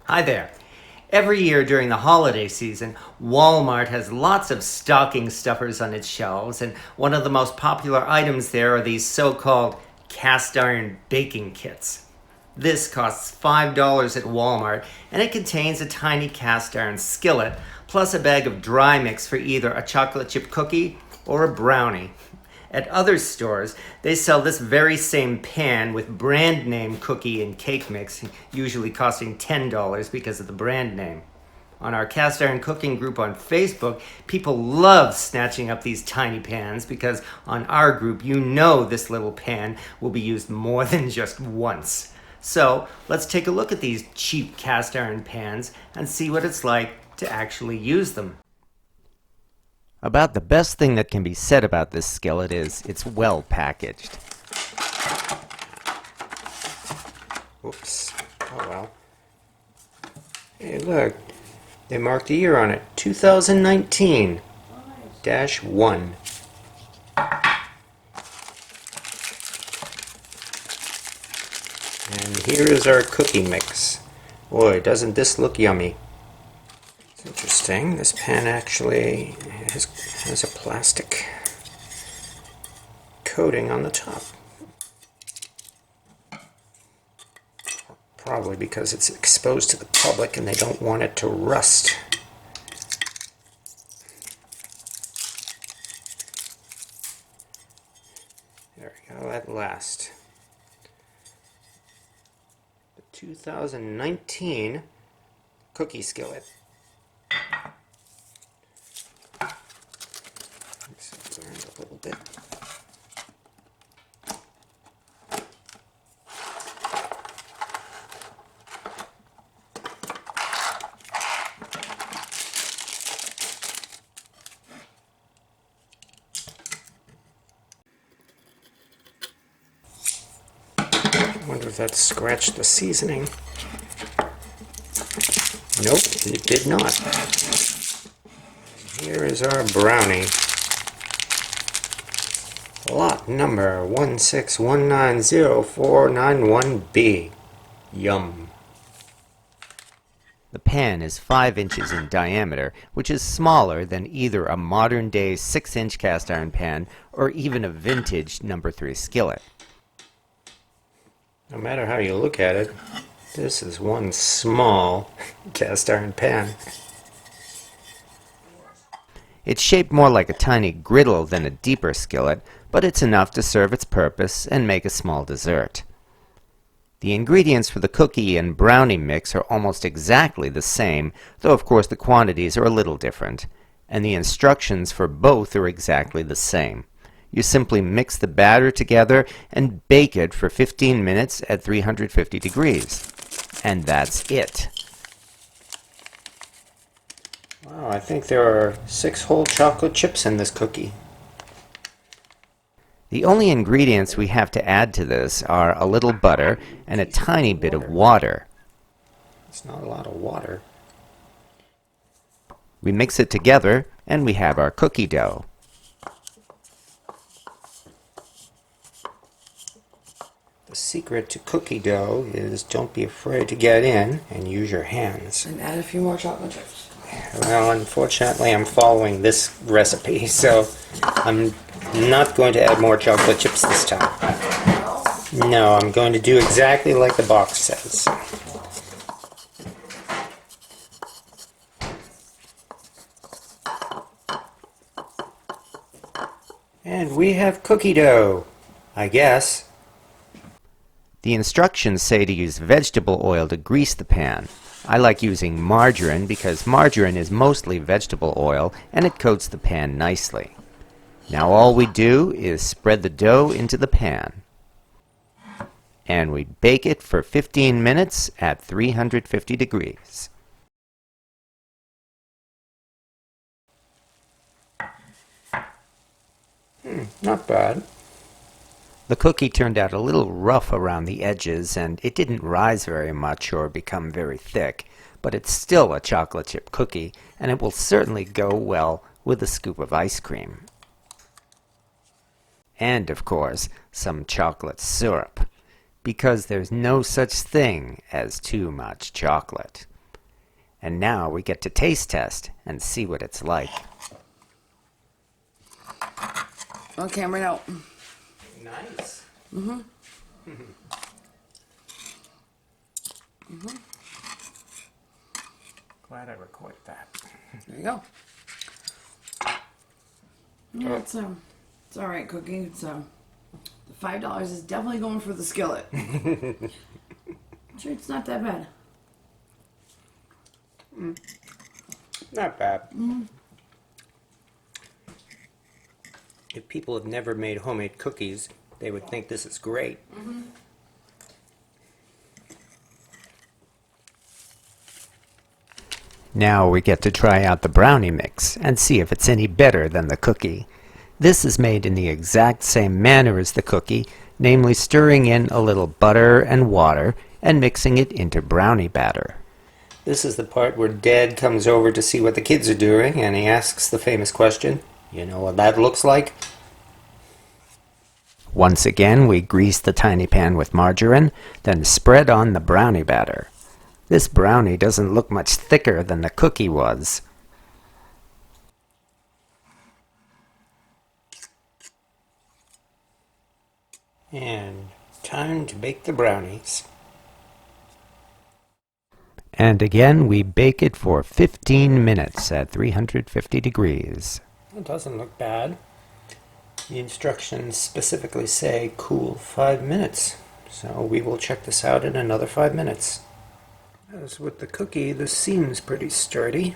Hi there. Every year during the holiday season, Walmart has lots of stocking stuffers on its shelves, and one of the most popular items there are these so called cast iron baking kits. This costs $5 at Walmart, and it contains a tiny cast iron skillet plus a bag of dry mix for either a chocolate chip cookie or a brownie. At other stores, they sell this very same pan with brand name cookie and cake mix, usually costing $10 because of the brand name. On our cast iron cooking group on Facebook, people love snatching up these tiny pans because on our group, you know this little pan will be used more than just once. So let's take a look at these cheap cast iron pans and see what it's like to actually use them. About the best thing that can be said about this skillet is it's well packaged. Oops. Oh well. Hey, look. They marked a year on it. 2019-1. And here is our cookie mix. Boy, doesn't this look yummy. It's interesting. This pan actually has a plastic coating on the top. Probably because it's exposed to the public and they don't want it to rust. There we go, at last. The 2019 cookie skillet. It's burned a little bit. I wonder if that scratched the seasoning. Nope, it did not. Here is our brownie. Lot number 1619041B. Yum. The pan is 5 inches in diameter, which is smaller than either a modern-day 6-inch cast iron pan or even a vintage number 3 skillet. No matter how you look at it, this is one small cast iron pan. It's shaped more like a tiny griddle than a deeper skillet, but it's enough to serve its purpose and make a small dessert. The ingredients for the cookie and brownie mix are almost exactly the same, though of course the quantities are a little different, and the instructions for both are exactly the same. You simply mix the batter together and bake it for 15 minutes at 350 degrees. And that's it. Wow, I think there are 6 whole chocolate chips in this cookie. The only ingredients we have to add to this are a little butter and a tiny bit of water. It's not a lot of water. We mix it together and we have our cookie dough. The secret to cookie dough is don't be afraid to get in and use your hands. And add a few more chocolate chips. Well, unfortunately, I'm following this recipe, so I'm not going to add more chocolate chips this time. No, I'm going to do exactly like the box says. And we have cookie dough, I guess. The instructions say to use vegetable oil to grease the pan. I like using margarine because margarine is mostly vegetable oil and it coats the pan nicely. Now all we do is spread the dough into the pan. And we bake it for 15 minutes at 350 degrees. Not bad. The cookie turned out a little rough around the edges, and it didn't rise very much or become very thick, but it's still a chocolate chip cookie, and it will certainly go well with a scoop of ice cream. And, of course, some chocolate syrup, because there's no such thing as too much chocolate. And now we get to taste test and see what it's like. On camera now. Nice. Glad I recorded that. There you go. Yeah, it's all right cooking. It's the $5 is definitely going for the skillet. Sure, it's not that bad. Not bad. If people have never made homemade cookies, they would think this is great. Now we get to try out the brownie mix and see if it's any better than the cookie. This is made in the exact same manner as the cookie, namely stirring in a little butter and water and mixing it into brownie batter. This is the part where Dad comes over to see what the kids are doing, and he asks the famous question, "You know what that looks like?" Once again, we grease the tiny pan with margarine, then spread on the brownie batter. This brownie doesn't look much thicker than the cookie was. And time to bake the brownies. And again, we bake it for 15 minutes at 350 degrees. It doesn't look bad. The instructions specifically say cool 5 minutes. So we will check this out in another 5 minutes. As with the cookie, this seems pretty sturdy.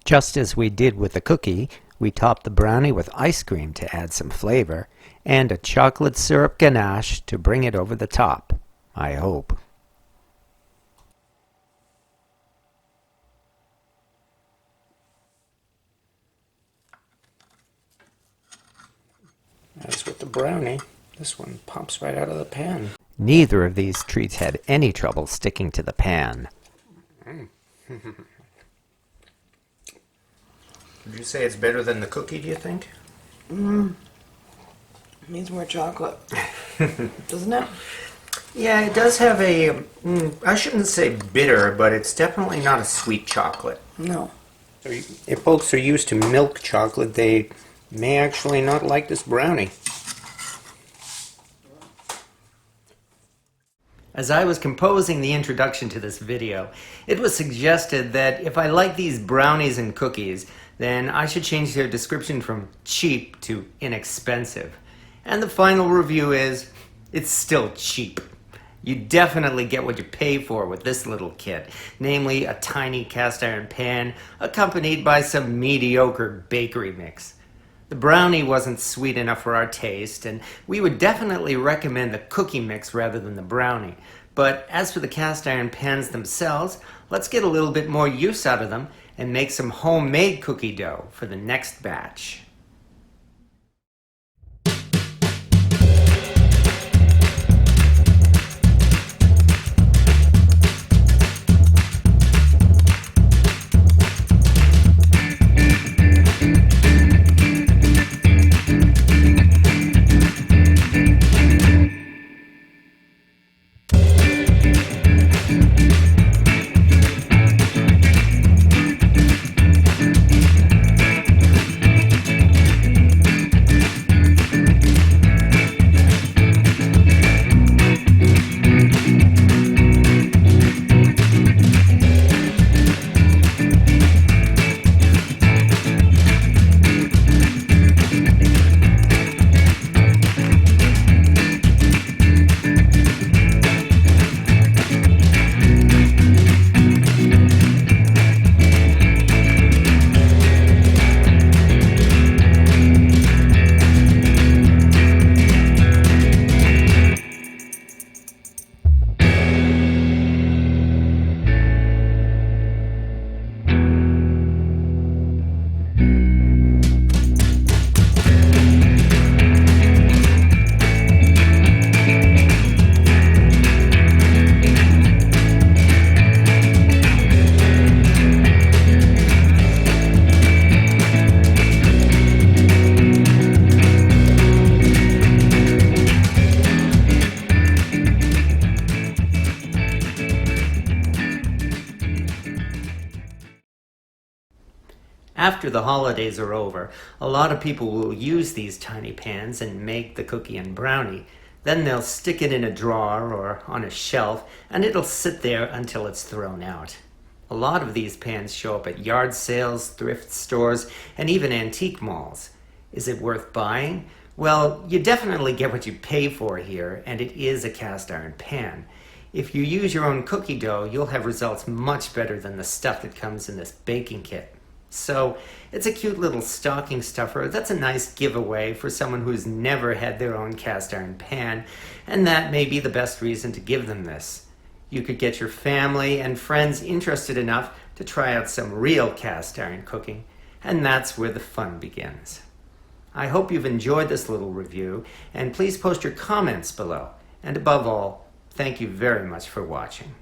Just as we did with the cookie, we topped the brownie with ice cream to add some flavor, and a chocolate syrup ganache to bring it over the top, I hope. As with the brownie, this one pops right out of the pan. Neither of these treats had any trouble sticking to the pan. Would you say it's better than the cookie, do you think? Needs more chocolate. Doesn't it? Yeah, it does have a, I shouldn't say bitter, but it's definitely not a sweet chocolate. No. So if folks are used to milk chocolate, they may actually not like this brownie. As I was composing the introduction to this video, it was suggested that if I like these brownies and cookies, then I should change their description from cheap to inexpensive. And the final review is, it's still cheap. You definitely get what you pay for with this little kit, namely a tiny cast iron pan accompanied by some mediocre bakery mix. The brownie wasn't sweet enough for our taste, and we would definitely recommend the cookie mix rather than the brownie. But as for the cast iron pans themselves, let's get a little bit more use out of them and make some homemade cookie dough for the next batch. after the holidays are over, a lot of people will use these tiny pans and make the cookie and brownie. Then they'll stick it in a drawer or on a shelf, and it'll sit there until it's thrown out. A lot of these pans show up at yard sales, thrift stores, and even antique malls. Is it worth buying? Well, you definitely get what you pay for here, and it is a cast iron pan. If you use your own cookie dough, you'll have results much better than the stuff that comes in this baking kit. So, it's a cute little stocking stuffer that's a nice giveaway for someone who's never had their own cast iron pan, and that may be the best reason to give them this. You could get your family and friends interested enough to try out some real cast iron cooking, and that's where the fun begins. I hope you've enjoyed this little review, and please post your comments below. And above all, thank you very much for watching.